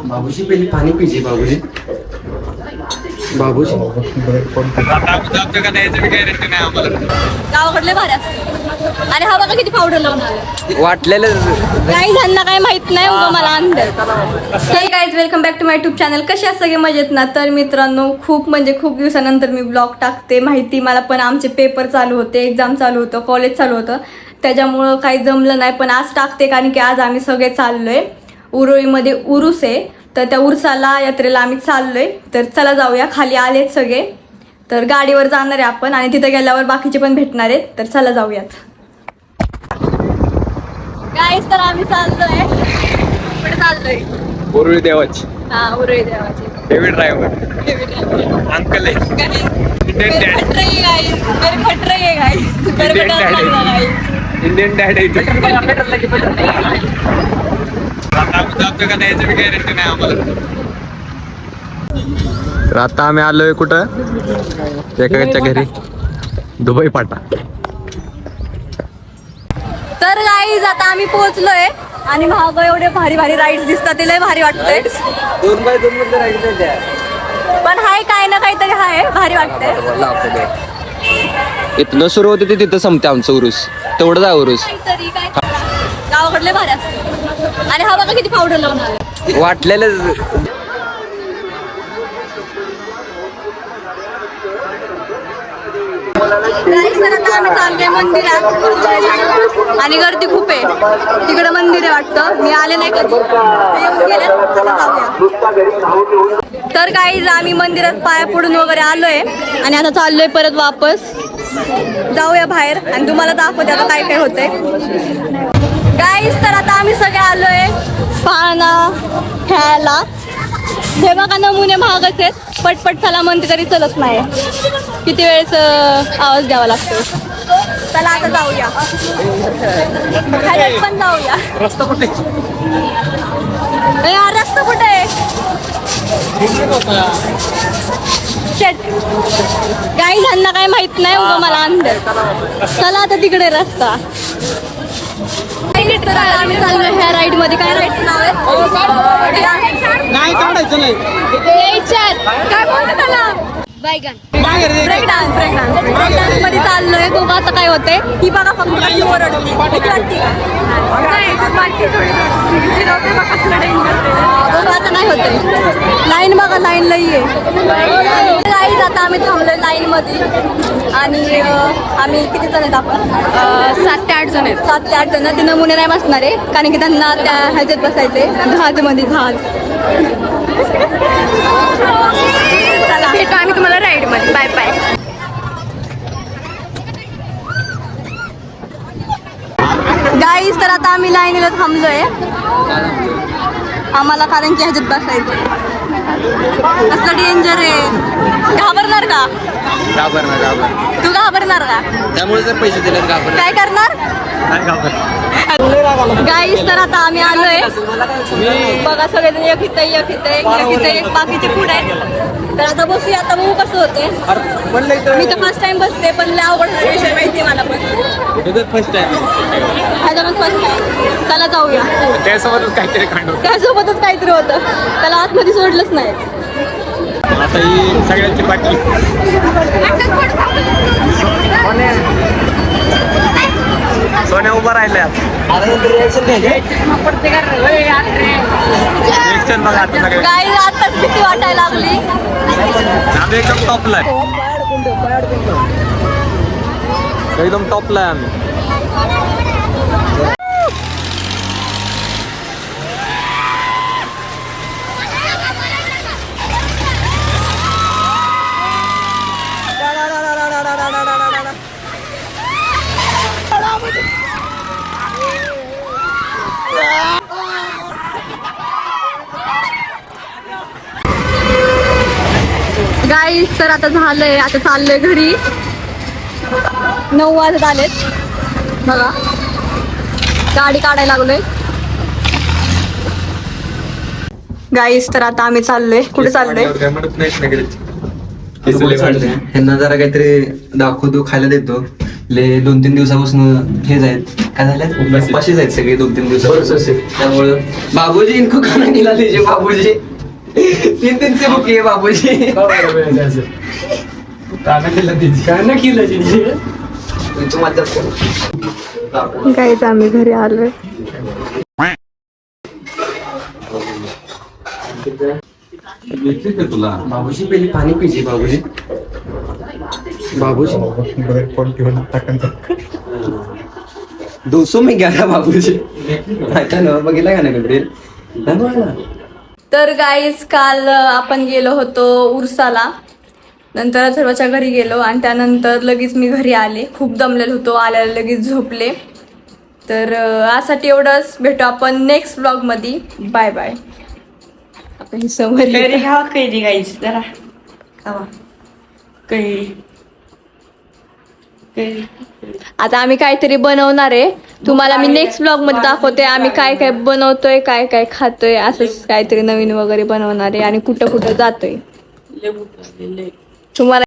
बाबूजी पहिले पाणी पिजे बाबूजी. बाबूजी गावाकडले भारी असते. आणि हा बघा किती पावडर लावून वाटलेलं काही जणांना काही माहित नाही उगा मला अंदाज. Hey guys welcome back to my YouTube channel. कसे असं सगळे मजेत ना. तर मित्रांनो खूप खूप दिवसानंतर मी ब्लॉग टाकते. माहिती मला पण आमचे पेपर चालू होते, एक्झाम चालू होतं, कॉलेज चालू होतं, त्याच्यामुळं काही जमलं नाही. पण आज टाकते कारण की आज आम्ही सगळे चाललोय. उरोळीमध्ये उरूस आहे, तर त्या उरसाला यात्रेला आम्ही चाललोय. तर चला जाऊया. खाली आलेत सगळे, तर गाडीवर जाणार आहे आपण आणि तिथे गेल्यावर बाकीचे पण भेटणार आहेत. तर चला जाऊयात. गाईस तर आम्ही चाललोय, कुठे चाललोय? उरुळी देवाची. हा, उरोळी देवाची. Heavy driver uncle Indian dad आहे. तर आता आम्ही आलोय कुठं, एकाच्या घरी, दुबई पाटा. तर गाईज आता आम्ही पोहोचलोय आणि महाग एवढे भारी भारी राईड्स दिसतात, ते लय भारी वाटतंय. 2x2 मध्ये राईड पण हाय काय ना काहीतरी हाय, भारी वाटतंय. इथनं सुरू होते ते तिथं संपते आमचं उरूस. तेवढं जा उरूस. काहीतरी काय गावाकडले भारी असते. आणि हा बघा किती पावडर लावून वाटलेलं आम्ही चाललोय मंदिरात आणि गर्दी खूप आहे तिकडे. मंदिर आहे वाटतं, मी आले नाही कधी, येऊन गेले. तर काही आम्ही मंदिरात पाया पडून वगैरे आलोय आणि आता चाललोय परत वापस. जाऊया बाहेर आणि तुम्हाला दाखवते आता काय काय होतंय. गाईज तर आता आम्ही सगळे आलोय पाळणा खेळायला. हे बघा नमुने महागच आहेत. पटपट चला म्हणते तरी चलत नाही, किती वेळेस आवाज द्यावा लागतो. चला आता जाऊया, पण जाऊया. रस्ता कुठे? रस्ता कुठे आहे? काही जणांना काही माहित नाही उगा मला अंदाज. चला आता तिकडे रस्ता. आम्ही चाललोय ह्या राईड मध्ये. काय राईडचं नाव आहे? नाही काढायचं नाही. काय बोलतो त्याला? ब्रेक डान्स मध्ये चाललोय. बघा आता काय होतंय. ही बघा फक्त कशी ओरडते, भीती वाटते का? बघा आता काय होतंय. लाईन बघा, लाईन लई आहे. गाईज आता आम्ही थांबलोय लाईन मध्ये आणि आम्ही किती जण आहेत आपण? 7 ते 8 जण आहेत. 7 ते 8 जण. ते नमुने नाही बसणार आहे कारण की त्यांना त्या ह्याच्यात बसायचे, जहाजमध्ये. जहाज. चला भेटू आम्ही तुम्हाला राईड मध्ये. Bye bye. गाईज तर आता आम्ही लाईनीला थांबलोय आम्हाला, कारण की ह्याच्यात बसायचं. कसलं डेंजर आहे. घाबरणार का? तू घाबरणार का? त्यामुळे जर पैसे दिले काय करणार? गाईस तर आता आम्ही आलोय. बघा सगळेजण एक इथं एक इथं एक इथं एक, बाकीचे पुढे आहेत. तर आता बसूया, आता बघू कसं होते. मी तर फर्स्ट टाइम बसते, पण लय अवघड विषय माहिती मला पण. First time. First time. चला जाऊया. त्यासोबतच काहीतरी काढू. त्यासोबतच काहीतरी होतं, त्याला आतमध्ये सोडलंच नाही. आता ही सगळ्यांची पाठी. सोन्या उभा राहिल्या. काही आताच भीती वाटायला लागली. आम्ही एकदम टॉपला आहे. एकदम टॉपला आहे आम्ही. गाईस तर आता झालंय, आता चाललंय घरी. 9 वाजत आलेत. बघा गाडी काढायला लागलोय. गाईस तर आता आम्ही चाललोय. कुठे चाललोय? ह्यांना जरा काहीतरी दाखवतो, खायला देतो. ले 2-3 दिवसापासून हे जायत काय झालं उपाशीच आहेत सगळे 2-3 दिवसापासून. त्यामुळं बाबूजी इनको खाना खिला दीजिए बाबूजी. 3 से भूखी है बाबूजी. तुमची मदत करू. गाईज आम्ही घरी आलोय. तुला बाबूजी पहिले पाणी पिजे बाबूजी. बाबूजी 200 में 11 बाबूजी. आता ना बघितला का नाही ड्रिल. तर गाईज काल आपण गेलो होतो उरसाला. नंतर अथर्वच्या घरी गेलो आणि त्यानंतर लगेच मी घरी आले. खूप दमलेलो होतो. आल्याला लगेच झोपले. तर आजसाठी एवढंच. भेटू आपण नेक्स्ट ब्लॉगमध्ये. Bye bye. आपण ही समोर कैरी खावा कैरी गाईस जरा खावा कैरी कैरी. आता आम्ही काहीतरी बनवणार आहे. तुम्हाला मी नेक्स्ट ब्लॉग मध्ये दाखवते आम्ही काय काय बनवतोय, काय काय खातोय. असंच काहीतरी नवीन वगैरे बनवणार आहे आणि कुठं कुठं जातोय लय भूक लागली लय. तुम्हाला